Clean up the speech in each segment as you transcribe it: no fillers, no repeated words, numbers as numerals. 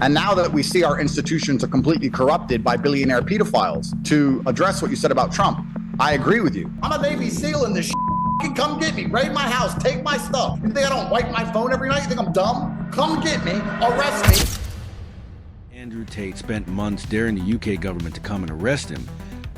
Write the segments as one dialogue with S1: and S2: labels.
S1: And now that we see our institutions are completely corrupted by billionaire pedophiles, to address what you said about Trump, I agree with you. I'm a Navy SEAL in this shit. Come get me, raid my house, take my stuff. You think I don't wipe my phone every night? You think I'm dumb? Come get me, arrest me.
S2: Andrew Tate spent months daring the UK government to come and arrest him,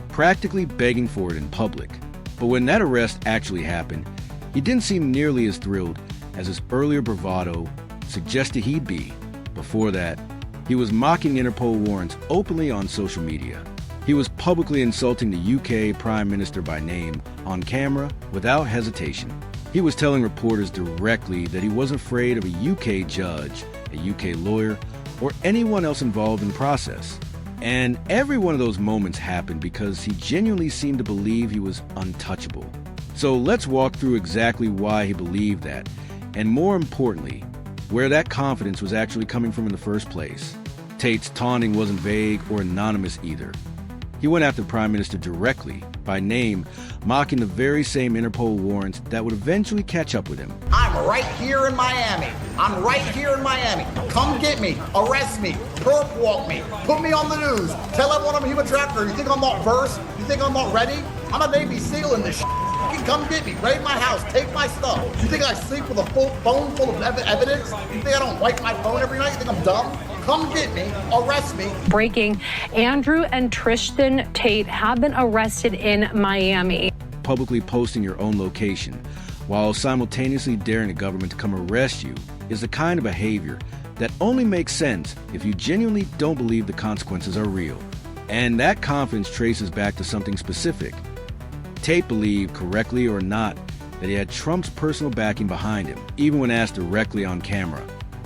S2: practically begging for it in public. But when that arrest actually happened, he didn't seem nearly as thrilled as his earlier bravado suggested he'd be. Before that, he was mocking Interpol warrants openly on social media. He was publicly insulting the UK Prime Minister by name on camera without hesitation. He was telling reporters directly that he wasn't afraid of a UK judge, a UK lawyer, or anyone else involved in the process. And every one of those moments happened because he genuinely seemed to believe he was untouchable. So let's walk through exactly why he believed that, and more importantly, where that confidence was actually coming from in the first place. Tate's taunting wasn't vague or anonymous either. He went after the Prime Minister directly, by name, mocking the very same Interpol warrants that would eventually catch up with him.
S1: I'm right here in Miami. I'm right here in Miami. Come get me, arrest me, perp walk me, put me on the news, tell everyone I'm a human trafficker. You think I'm not versed? You think I'm not ready? I'm a Navy SEAL in this shit. Come get me, raid my house, take my stuff. You think I sleep with a full phone full of evidence? You think I don't wipe my phone every night? You think I'm dumb? Come get me, arrest me.
S3: Breaking, Andrew and Tristan Tate have been arrested in Miami.
S2: Publicly posting your own location while simultaneously daring the government to come arrest you is the kind of behavior that only makes sense if you genuinely don't believe the consequences are real. And that confidence traces back to something specific. Tate believed, correctly or not, that he had Trump's personal backing behind him, even when asked directly on camera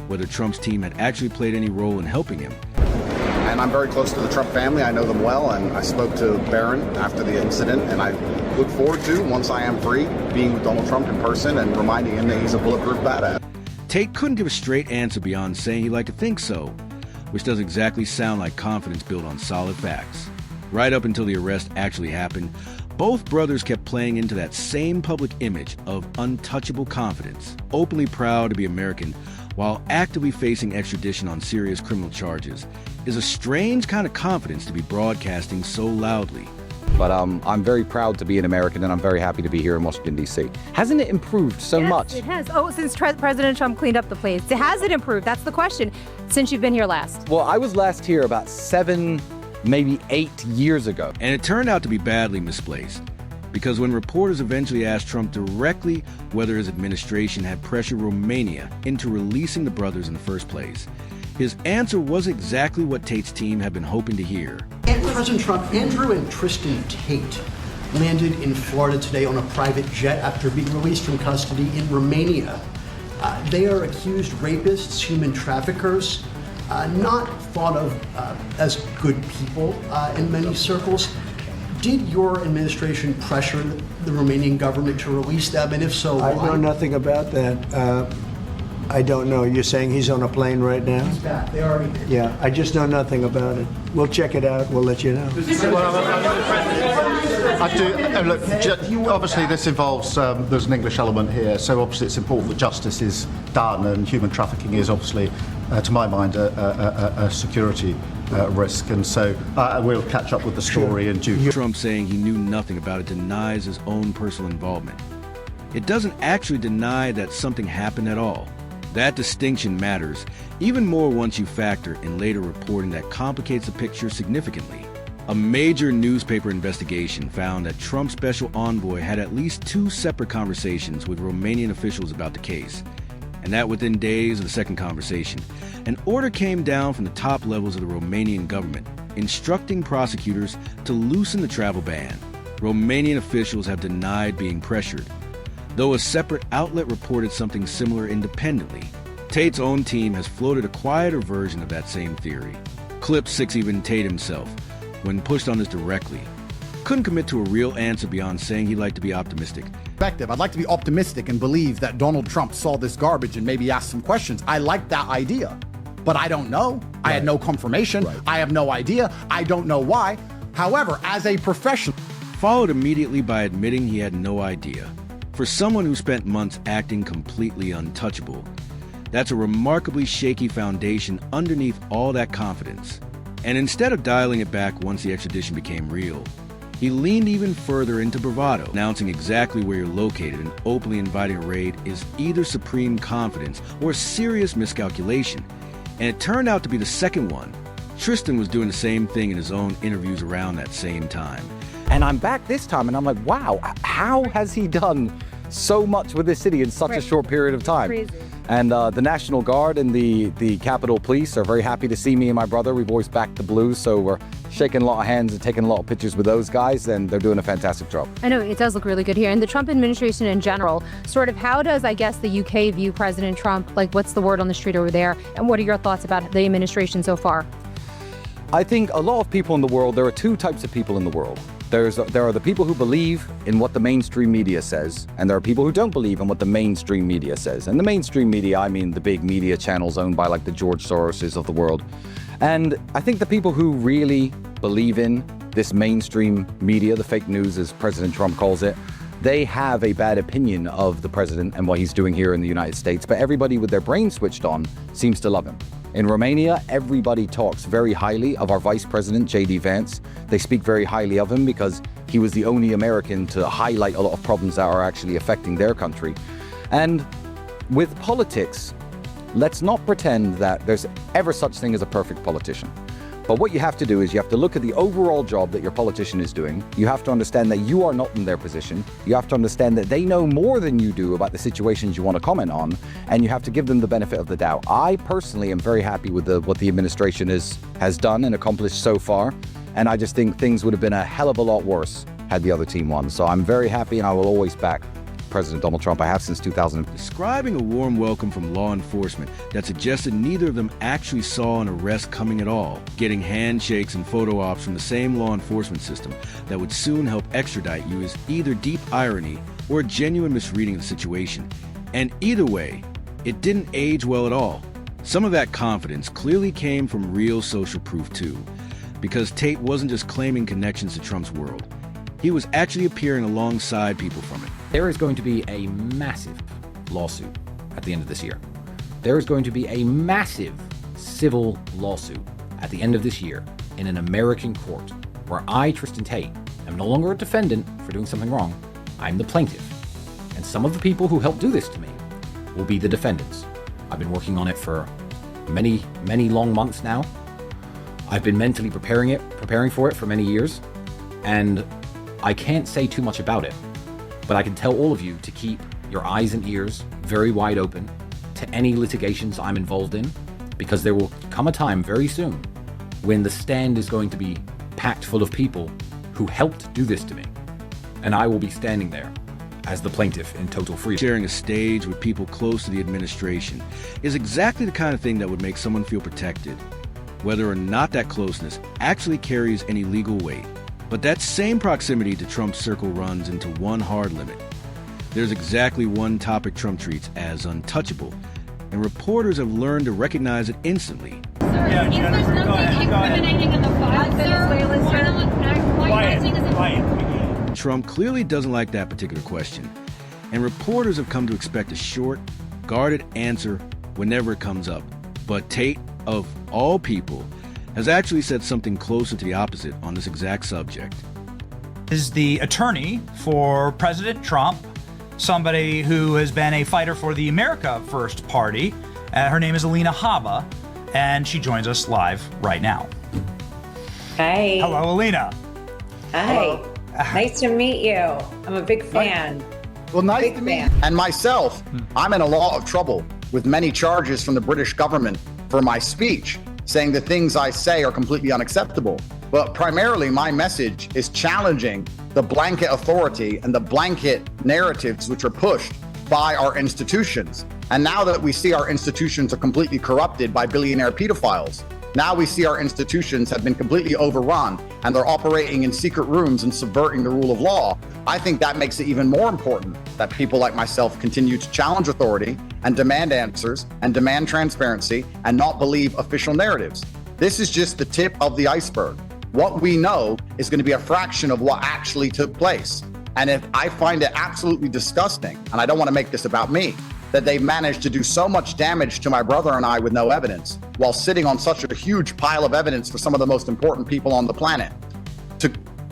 S2: whether Trump's team had actually played any role in helping him.
S1: And I'm very close to the Trump family. I know them well, and I spoke to Barron after the incident, and I look forward to, once I am free, being with Donald Trump in person and reminding him that he's a bulletproof badass.
S2: Tate couldn't give a straight answer beyond saying he'd like to think so, which doesn't exactly sound like confidence built on solid facts. Right up until the arrest actually happened, both brothers kept playing into that same public image of untouchable confidence, openly proud to be American while actively facing extradition on serious criminal charges, is a strange kind of confidence to be broadcasting so loudly.
S4: But I'm very proud to be an American, and I'm very happy to be here in Washington, D.C. Hasn't it improved so much?
S5: It has. Oh, since President Trump cleaned up the place. Has it improved? That's the question. Since you've been here last.
S4: Well, I was last here about 7, maybe 8 years ago.
S2: And it turned out to be badly misplaced. Because when reporters eventually asked Trump directly whether his administration had pressured Romania into releasing the brothers in the first place, his answer was exactly what Tate's team had been hoping to hear.
S6: And President Trump, Andrew and Tristan Tate landed in Florida today on a private jet after being released from custody in Romania. They are accused rapists, human traffickers, not thought of as good people in many circles. Did your administration pressure the Romanian government to release them, and if so, why?
S7: I know nothing about that. I don't know. You're saying he's on a plane right now?
S6: He's back. They already did.
S7: Yeah, I just know nothing about it. We'll check it out. We'll let you know.
S8: I do. Look, obviously this involves, there's an English element here, so obviously it's important that justice is done, and human trafficking is obviously, to my mind, a security risk, and so we'll catch up with the story in due course.
S2: Trump saying he knew nothing about it denies his own personal involvement. It doesn't actually deny that something happened at all. That distinction matters even more once you factor in later reporting that complicates the picture significantly. A major newspaper investigation found that Trump's special envoy had at least 2 separate conversations with Romanian officials about the case, and that within days of the second conversation, an order came down from the top levels of the Romanian government, instructing prosecutors to loosen the travel ban. Romanian officials have denied being pressured, though a separate outlet reported something similar independently. Tate's own team has floated a quieter version of that same theory. Clip 6 even Tate himself, when pushed on this directly, couldn't commit to a real answer beyond saying he'd like to be optimistic.
S1: I'd like to be optimistic and believe that Donald Trump saw this garbage and maybe asked some questions. I like that idea, but I don't know. Right. I had no confirmation. Right. I have no idea. I don't know why. However, as a professional...
S2: Followed immediately by admitting he had no idea. For someone who spent months acting completely untouchable, That's a remarkably shaky foundation underneath all that confidence. And instead of dialing it back once the extradition became real, he leaned even further into bravado, announcing exactly where you're located and openly inviting a raid is either supreme confidence or serious miscalculation. And it turned out to be the second one. Tristan was doing the same thing in his own interviews around that same time.
S4: And I'm back this time and I'm like, wow, how has he done so much with this city in such a short period of time?
S5: Crazy.
S4: And the National Guard and the Capitol Police are very happy to see me and my brother. We've always backed the Blues, so we're shaking a lot of hands and taking a lot of pictures with those guys, and they're doing a fantastic job.
S5: I know, it does look really good here. And the Trump administration in general, sort of how does, I guess, the UK view President Trump? Like, what's the word on the street over there? And what are your thoughts about the administration so far?
S4: I think a lot of people in the world, there are two types of people in the world. There are the people who believe in what the mainstream media says, and there are people who don't believe in what the mainstream media says. And the mainstream media, I mean the big media channels owned by like the George Soroses of the world. And I think the people who really believe in this mainstream media, the fake news as President Trump calls it, they have a bad opinion of the president and what he's doing here in the United States. But everybody with their brain switched on seems to love him. In Romania, everybody talks very highly of our Vice President, J.D. Vance. They speak very highly of him because he was the only American to highlight a lot of problems that are actually affecting their country. And with politics, let's not pretend that there's ever such thing as a perfect politician. But what you have to do is you have to look at the overall job that your politician is doing. You have to understand that you are not in their position. You have to understand that they know more than you do about the situations you want to comment on, and you have to give them the benefit of the doubt. I personally am very happy with what the administration has done and accomplished so far, and I just think things would have been a hell of a lot worse had the other team won. So I'm very happy, and I will always back President Donald Trump. I have since 2000.
S2: Describing a warm welcome from law enforcement that suggested neither of them actually saw an arrest coming at all, getting handshakes and photo ops from the same law enforcement system that would soon help extradite you is either deep irony or a genuine misreading of the situation. And either way, it didn't age well at all. Some of that confidence clearly came from real social proof too, because Tate wasn't just claiming connections to Trump's world. He was actually appearing alongside people from it.
S9: There is going to be a massive lawsuit at the end of this year. There is going to be a massive civil lawsuit at the end of this year in an American court where I, Tristan Tate, am no longer a defendant for doing something wrong. I'm the plaintiff. And some of the people who helped do this to me will be the defendants. I've been working on it for many, many long months now. I've been mentally preparing for it for many years. And I can't say too much about it, but I can tell all of you to keep your eyes and ears very wide open to any litigations I'm involved in, because there will come a time very soon when the stand is going to be packed full of people who helped do this to me. And I will be standing there as the plaintiff in total freedom.
S2: Sharing a stage with people close to the administration is exactly the kind of thing that would make someone feel protected, whether or not that closeness actually carries any legal weight. But that same proximity to Trump's circle runs into one hard limit. There's exactly one topic Trump treats as untouchable, and reporters have learned to recognize it instantly.
S10: Yeah, if there's nothing incriminating in the file, sir, why not?
S2: Trump clearly doesn't like that particular question, and reporters have come to expect a short, guarded answer whenever it comes up. But Tate, of all people, has actually said something closer to the opposite on this exact subject.
S11: Is the attorney for President Trump, somebody who has been a fighter for the America First Party. Her name is Alina Habba, and she joins us live right now.
S12: Hi.
S11: Hello, Alina.
S12: Hi.
S1: Hello.
S12: Nice to meet you. I'm a big fan.
S1: Well, nice
S12: Big
S1: to meet you.
S12: fan.
S1: And myself, I'm in a lot of trouble with many charges from the British government for my speech, saying the things I say are completely unacceptable. But primarily my message is challenging the blanket authority and the blanket narratives which are pushed by our institutions. And now that we see our institutions are completely corrupted by billionaire pedophiles, now we see our institutions have been completely overrun and they're operating in secret rooms and subverting the rule of law. I think that makes it even more important that people like myself continue to challenge authority and demand answers and demand transparency and not believe official narratives. This is just the tip of the iceberg. What we know is going to be a fraction of what actually took place. And if I find it absolutely disgusting, and I don't want to make this about me, that they've managed to do so much damage to my brother and I with no evidence, while sitting on such a huge pile of evidence for some of the most important people on the planet.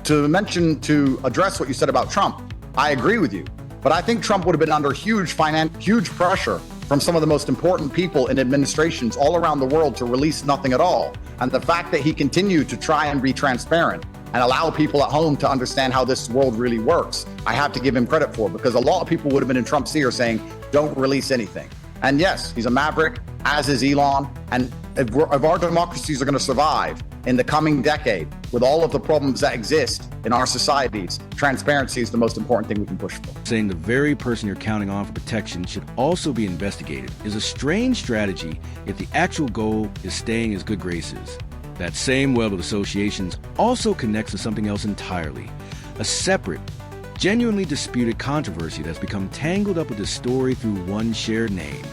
S1: To address what you said about Trump, I agree with you. But I think Trump would have been under huge pressure from some of the most important people in administrations all around the world to release nothing at all. And the fact that he continued to try and be transparent and allow people at home to understand how this world really works, I have to give him credit for, because a lot of people would have been in Trump's ear saying, don't release anything. And yes, he's a maverick, as is Elon. And if our democracies are going to survive in the coming decade with all of the problems that exist in our societies, transparency is the most important thing we can push for.
S2: Saying the very person you're counting on for protection should also be investigated is a strange strategy if the actual goal is staying as good graces. That same web of associations also connects to something else entirely, a separate, genuinely disputed controversy that's become tangled up with this story through one shared name.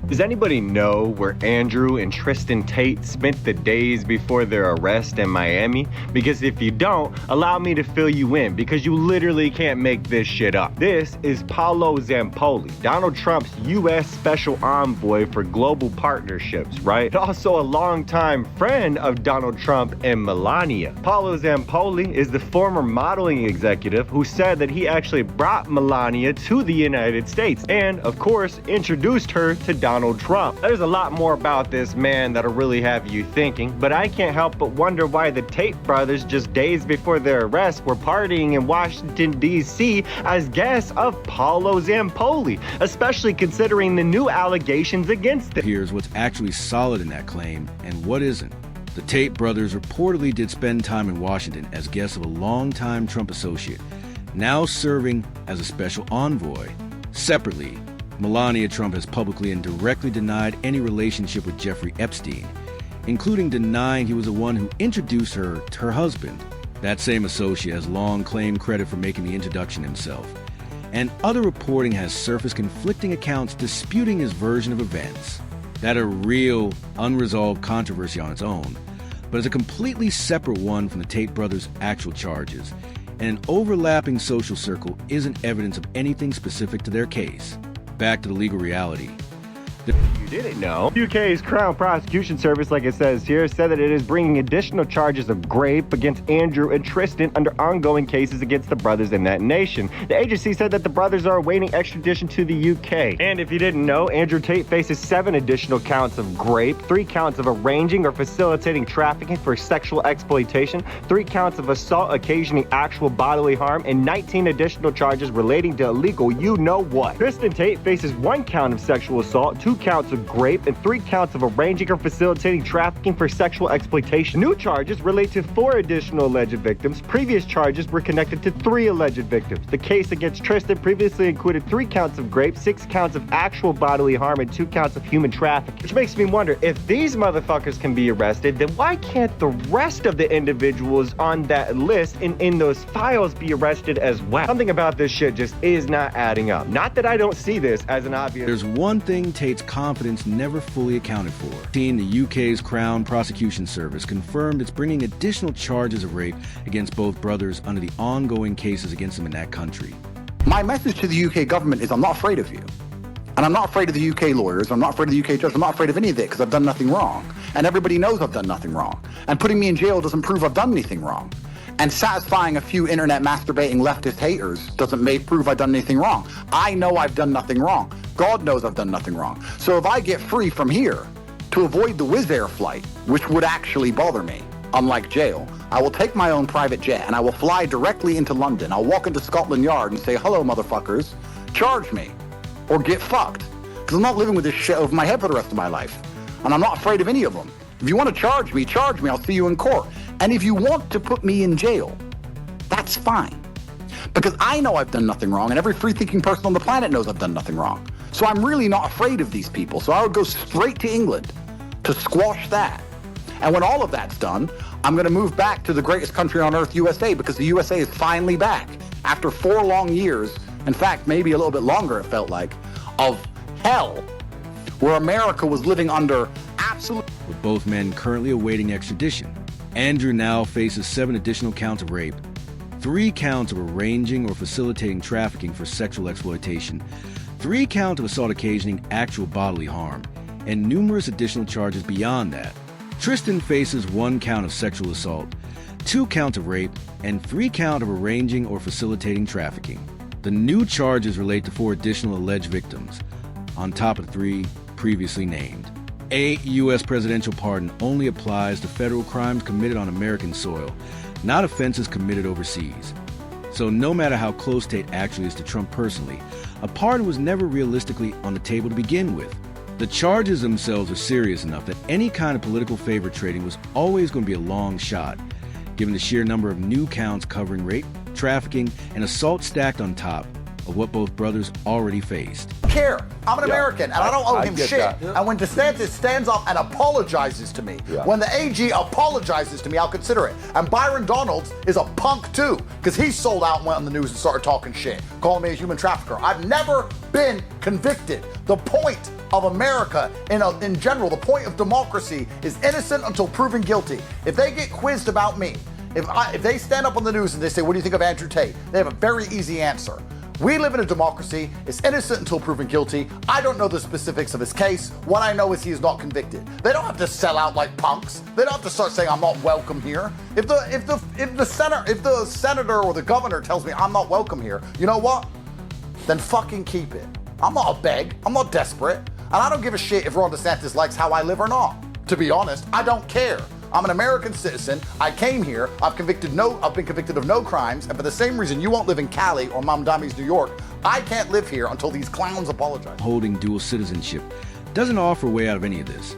S13: Does anybody know where Andrew and Tristan Tate spent the days before their arrest in Miami? Because if you don't, allow me to fill you in, because you literally can't make this shit up. This is Paolo Zampoli, Donald Trump's U.S. Special Envoy for Global Partnerships, right? And also a longtime friend of Donald Trump and Melania. Paolo Zampoli is the former modeling executive who said that he actually brought Melania to the United States and, of course, introduced her to Donald Trump. There's a lot more about this man that'll really have you thinking, but I can't help but wonder why the Tate brothers, just days before their arrest, were partying in Washington, D.C. as guests of Paolo Zampoli, especially considering the new allegations against them.
S2: Here's what's actually solid in that claim and what isn't. The Tate brothers reportedly did spend time in Washington as guests of a longtime Trump associate, now serving as a special envoy. Separately, Melania Trump has publicly and directly denied any relationship with Jeffrey Epstein, including denying he was the one who introduced her to her husband. That same associate has long claimed credit for making the introduction himself. And other reporting has surfaced conflicting accounts disputing his version of events. That a real, unresolved controversy on its own, but is a completely separate one from the Tate brothers' actual charges. And an overlapping social circle isn't evidence of anything specific to their case. Back to the legal reality.
S13: You didn't know. UK's Crown Prosecution Service, like it says here, said that it is bringing additional charges of rape against Andrew and Tristan under ongoing cases against the brothers in that nation. The agency said that the brothers are awaiting extradition to the UK. And if you didn't know, Andrew Tate faces 7 additional counts of rape, 3 counts of arranging or facilitating trafficking for sexual exploitation, 3 counts of assault occasioning actual bodily harm, and 19 additional charges relating to illegal you-know-what. Tristan Tate faces 1 count of sexual assault, 2 counts of rape, and 3 counts of arranging or facilitating trafficking for sexual exploitation. New charges relate to 4 additional alleged victims. Previous charges were connected to 3 alleged victims. The case against Tristan previously included 3 counts of rape, 6 counts of actual bodily harm, and 2 counts of human trafficking. Which makes me wonder, if these motherfuckers can be arrested, then why can't the rest of the individuals on that list and in those files be arrested as well? Something about this shit just is not adding up. Not that I don't see this as an obvious...
S2: There's one thing Tate's confidence never fully accounted for. The UK's Crown Prosecution Service confirmed it's bringing additional charges of rape against both brothers under the ongoing cases against them in that country.
S1: My message to the UK government is I'm not afraid of you. And I'm not afraid of the UK lawyers. I'm not afraid of the UK judge. I'm not afraid of any of it because I've done nothing wrong. And everybody knows I've done nothing wrong. And putting me in jail doesn't prove I've done anything wrong. And satisfying a few internet masturbating leftist haters doesn't prove I've done anything wrong. I know I've done nothing wrong. God knows I've done nothing wrong. So if I get free from here to avoid the Wizz Air flight, which would actually bother me, unlike jail, I will take my own private jet and I will fly directly into London. I'll walk into Scotland Yard and say, hello, motherfuckers, charge me or get fucked. Because I'm not living with this shit over my head for the rest of my life. And I'm not afraid of any of them. If you want to charge me, I'll see you in court. And if you want to put me in jail, that's fine. Because I know I've done nothing wrong, and every free-thinking person on the planet knows I've done nothing wrong. So I'm really not afraid of these people. So I would go straight to England to squash that. And when all of that's done, I'm going to move back to the greatest country on earth, USA, because the USA is finally back. After 4 long years, in fact, maybe a little bit longer it felt like, of hell, where America was living under absolute...
S2: With both men currently awaiting extradition, Andrew now faces 7 additional counts of rape, 3 counts of arranging or facilitating trafficking for sexual exploitation, 3 counts of assault occasioning actual bodily harm, and numerous additional charges beyond that. Tristan faces 1 count of sexual assault, 2 counts of rape, and 3 counts of arranging or facilitating trafficking. The new charges relate to 4 additional alleged victims, on top of 3 previously named. A U.S. presidential pardon only applies to federal crimes committed on American soil, not offenses committed overseas. So no matter how close Tate actually is to Trump personally, a pardon was never realistically on the table to begin with. The charges themselves are serious enough that any kind of political favor trading was always going to be a long shot, given the sheer number of new counts covering rape, trafficking, and assault stacked on top of what both brothers already faced.
S1: Care. I'm an American, and I don't owe him shit.
S7: that.
S1: And when DeSantis stands up and apologizes to me, when the AG apologizes to me, I'll consider it. And Byron Donalds is a punk too, because he sold out and went on the news and started talking shit, calling me a human trafficker. I've never been convicted. The point of America, in general, the point of democracy is innocent until proven guilty. If they get quizzed about me, if they stand up on the news and they say, what do you think of Andrew Tate? They have a very easy answer. We live in a democracy. It's innocent until proven guilty. I don't know the specifics of his case. What I know is he is not convicted. They don't have to sell out like punks. They don't have to start saying I'm not welcome here. If the senator or the governor tells me I'm not welcome here, you know what? Then fucking keep it. I'm not a beg. I'm not desperate. And I don't give a shit if Ron DeSantis likes how I live or not. To be honest, I don't care. I'm an American citizen. I came here. I've been convicted of no crimes. And for the same reason you won't live in Cali or Mamdami's New York, I can't live here until these clowns apologize.
S2: Holding dual citizenship doesn't offer a way out of any of this.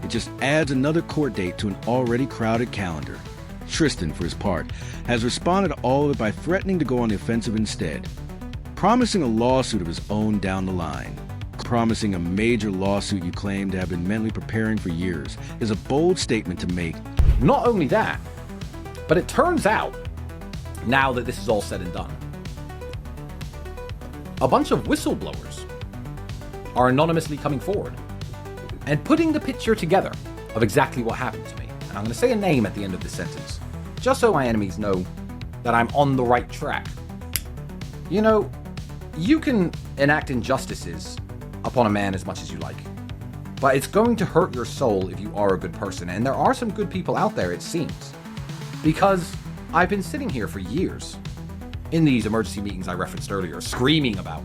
S2: It just adds another court date to an already crowded calendar. Tristan, for his part, has responded to all of it by threatening to go on the offensive instead, promising a lawsuit of his own down the line. Promising a major lawsuit you claim to have been mentally preparing for years is a bold statement to make.
S9: Not only that, but it turns out, now that this is all said and done, a bunch of whistleblowers are anonymously coming forward and putting the picture together of exactly what happened to me. And I'm going to say a name at the end of this sentence, just so my enemies know that I'm on the right track. You know, you can enact injustices upon a man as much as you like, but it's going to hurt your soul if you are a good person, and there are some good people out there, it seems, because I've been sitting here for years in these emergency meetings I referenced earlier, screaming about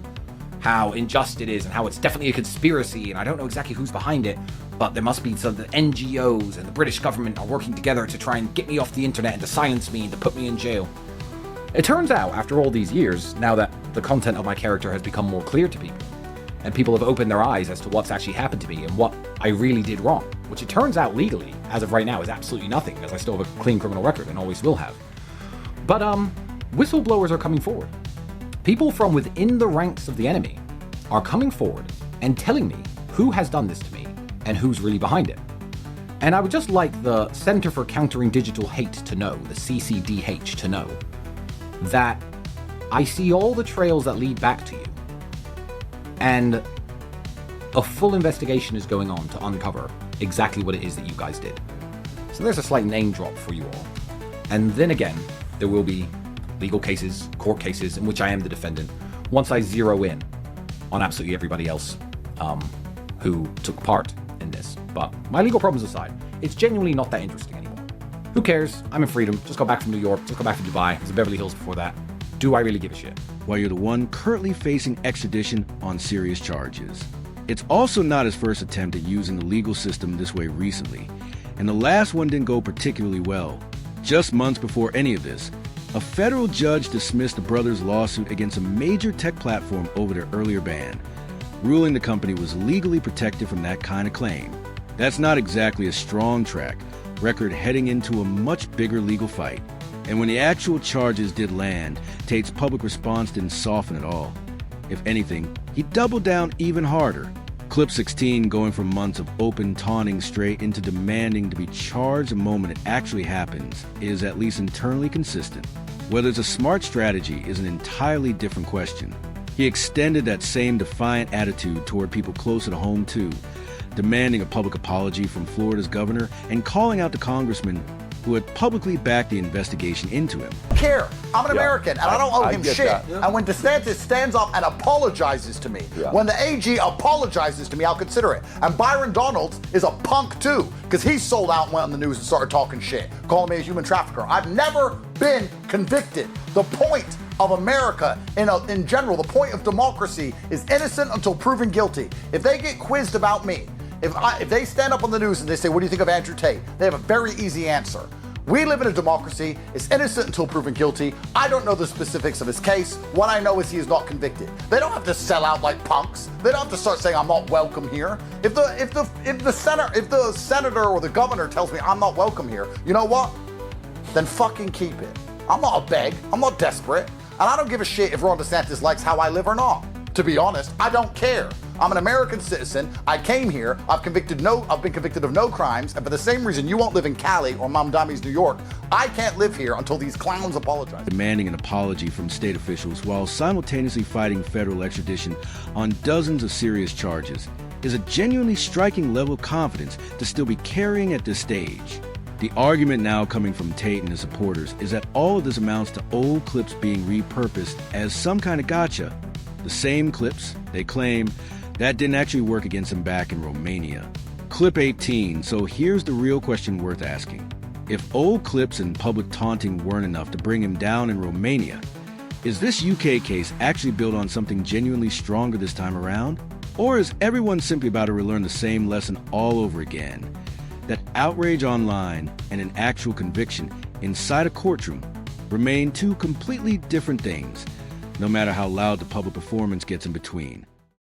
S9: how unjust it is and how it's definitely a conspiracy, and I don't know exactly who's behind it, but there must be some of the NGOs and the British government are working together to try and get me off the internet and to silence me and to put me in jail. It turns out, after all these years, now that the content of my character has become more clear to people, and people have opened their eyes as to what's actually happened to me and what I really did wrong, which it turns out legally, as of right now, is absolutely nothing, as I still have a clean criminal record and always will have. But whistleblowers are coming forward. People from within the ranks of the enemy are coming forward and telling me who has done this to me and who's really behind it. And I would just like the Center for Countering Digital Hate to know, the CCDH to know, that I see all the trails that lead back to you. And a full investigation is going on to uncover exactly what it is that you guys did. So there's a slight name drop for you all. And then again, there will be legal cases, court cases, in which I am the defendant, once I zero in on absolutely everybody else who took part in this. But my legal problems aside, it's genuinely not that interesting anymore. Who cares? I'm in freedom. Just got back from New York. Just got back from Dubai. I was in Beverly Hills before that. Do I really give a shit?
S2: While you're the one currently facing extradition on serious charges. It's also not his first attempt at using the legal system this way recently, and the last one didn't go particularly well. Just months before any of this, a federal judge dismissed the brothers' lawsuit against a major tech platform over their earlier ban, ruling the company was legally protected from that kind of claim. That's not exactly a strong track record heading into a much bigger legal fight. And when the actual charges did land, Tate's public response didn't soften at all. If anything, he doubled down even harder. Clip 16 going from months of open taunting straight into demanding to be charged the moment it actually happens is at least internally consistent. Whether it's a smart strategy is an entirely different question. He extended that same defiant attitude toward people closer to home too, demanding a public apology from Florida's governor and calling out the congressman who had publicly backed the investigation into him.
S1: Care. I'm an American, and I don't owe him
S14: get
S1: shit.
S14: that. Yeah.
S1: And when DeSantis stands up and apologizes to me, when the AG apologizes to me, I'll consider it. And Byron Donalds is a punk too, because he sold out and went on the news and started talking shit, calling me a human trafficker. I've never been convicted. The point of America in general, the point of democracy is innocent until proven guilty. If they get quizzed about me, if they stand up on the news and they say, what do you think of Andrew Tate? They have a very easy answer. We live in a democracy. It's innocent until proven guilty. I don't know the specifics of his case. What I know is he is not convicted. They don't have to sell out like punks. They don't have to start saying I'm not welcome here. If the senator or the governor tells me I'm not welcome here, you know what? Then fucking keep it. I'm not a beg. I'm not desperate. And I don't give a shit if Ron DeSantis likes how I live or not. To be honest, I don't care. I'm an American citizen. I came here. I've been convicted of no crimes. And for the same reason you won't live in Cali or Mamdami's New York, I can't live here until these clowns apologize.
S2: Demanding an apology from state officials while simultaneously fighting federal extradition on dozens of serious charges is a genuinely striking level of confidence to still be carrying at this stage. The argument now coming from Tate and his supporters is that all of this amounts to old clips being repurposed as some kind of gotcha. The same clips, they claim, that didn't actually work against him back in Romania. Clip 18, so here's the real question worth asking. If old clips and public taunting weren't enough to bring him down in Romania, is this UK case actually built on something genuinely stronger this time around? Or is everyone simply about to relearn the same lesson all over again? That outrage online and an actual conviction inside a courtroom remain two completely different things, no matter how loud the public performance gets in between.